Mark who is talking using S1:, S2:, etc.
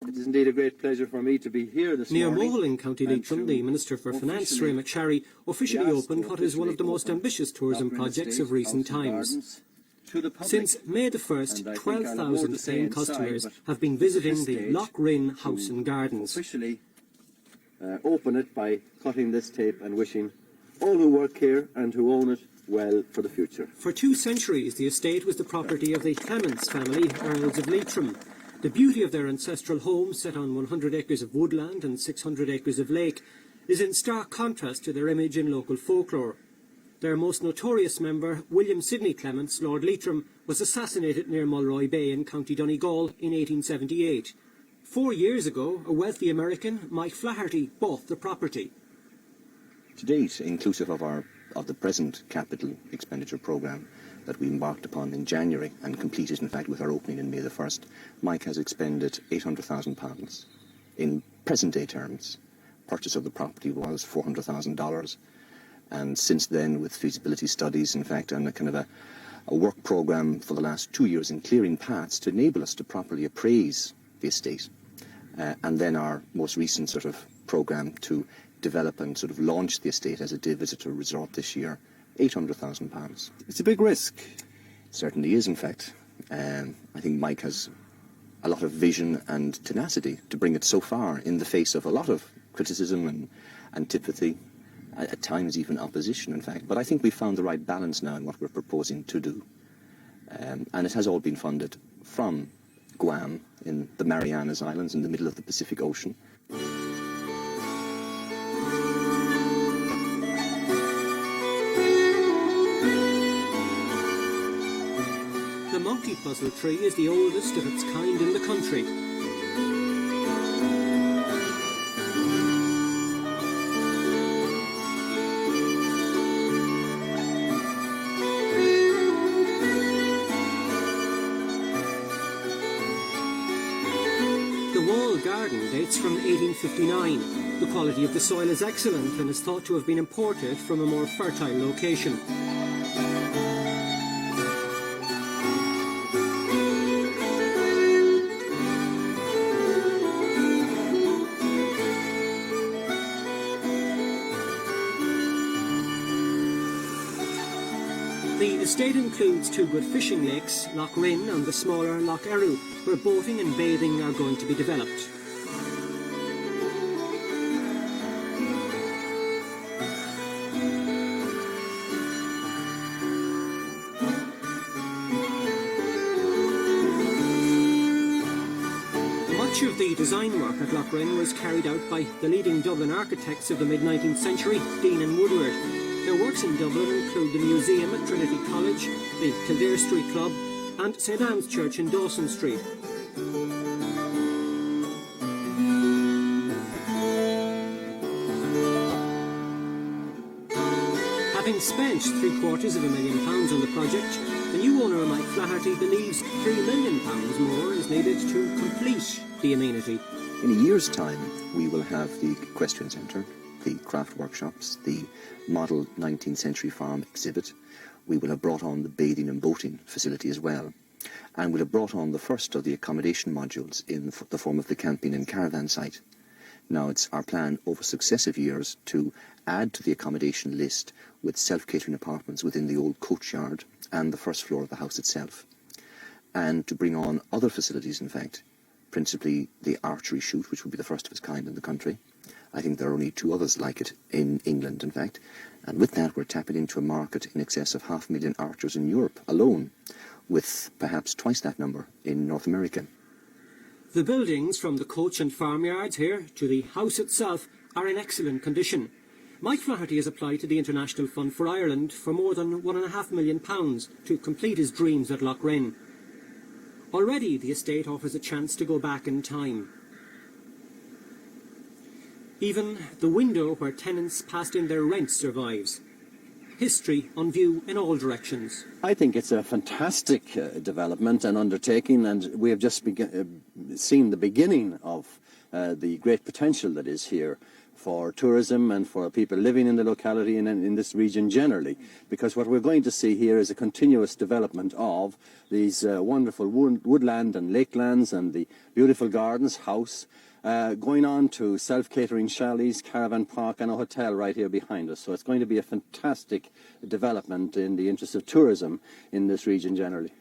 S1: It is indeed a great pleasure for me to be here this
S2: Near
S1: morning.
S2: Mohill in County Leitrim, the Minister for Finance, Rynn, officially opened what is one of the most ambitious tourism projects of recent times. Since May the 1st, 12,000 paying customers have been visiting the Lough House and Gardens.
S1: Officially open it by cutting this tape and wishing all who work here and who own it well for the future.
S2: For 2 centuries, the estate was the property of the Clements family, Earls of Leitrim. The beauty of their ancestral home, set on 100 acres of woodland and 600 acres of lake, is in stark contrast to their image in local folklore. Their most notorious member, William Sidney Clements, Lord Leitrim, was assassinated near Mulroy Bay in County Donegal in 1878. 4 years ago, a wealthy American, Mike Flaherty, bought the property.
S3: To date, inclusive of the present capital expenditure programme that we embarked upon in January and completed, in fact, with our opening in May the 1st, Mike has expended £800,000. In present-day terms, purchase of the property was $400,000. And since then, with feasibility studies, in fact, and a kind of a work programme for the last 2 years in clearing paths to enable us to properly appraise the estate. And then our most recent sort of programme to develop and sort of launch the estate as a day visitor resort this year, £800,000.
S1: It's a big risk.
S3: It certainly is, in fact. I think Mike has a lot of vision and tenacity to bring it so far in the face of a lot of criticism and antipathy, at times even opposition, in fact. But I think we've found the right balance now in what we're proposing to do. And it has all been funded from Guam in the Marianas Islands in the middle of the Pacific Ocean.
S2: The monkey puzzle tree is the oldest of its kind in the country. The wall garden dates from 1859. The quality of the soil is excellent and is thought to have been imported from a more fertile location. The estate includes 2 good fishing lakes, Lough Rynn and the smaller Lough Eru, where boating and bathing are going to be developed. Much of the design work at Lough Rynn was carried out by the leading Dublin architects of the mid-19th century, Dean and Woodward. Their works in Dublin include the museum at Trinity College, the Kildare Street Club and St Anne's Church in Dawson Street. Having spent £750,000 on the project, the new owner, Mike Flaherty, believes £3 million more is needed to complete the amenity.
S3: In a year's time, we will have the equestrian centre, the craft workshops, the model 19th century farm exhibit. We will have brought on the bathing and boating facility as well. And we'll have brought on the first of the accommodation modules in the form of the camping and caravan site. Now it's our plan over successive years to add to the accommodation list with self-catering apartments within the old coachyard and the first floor of the house itself. And to bring on other facilities, in fact, principally the archery shoot, which will be the first of its kind in the country. I think there are only 2 others like it in England, in fact. And with that, we're tapping into a market in excess of 500,000 archers in Europe alone, with perhaps twice that number in North America.
S2: The buildings, from the coach and farmyards here to the house itself, are in excellent condition. Mike Flaherty has applied to the International Fund for Ireland for more than £1.5 million to complete his dreams at Lough Rynn. Already the estate offers a chance to go back in time. Even the window where tenants passed in their rent survives. History on view in all directions.
S4: I think it's a fantastic development and undertaking, and we have just seen the beginning of the great potential that is here for tourism and for people living in the locality and in this region generally, because what we're going to see here is a continuous development of these wonderful woodland and lakelands and the beautiful gardens, house, going on to self-catering chalets, caravan park and a hotel right here behind us. So it's going to be a fantastic development in the interest of tourism in this region generally.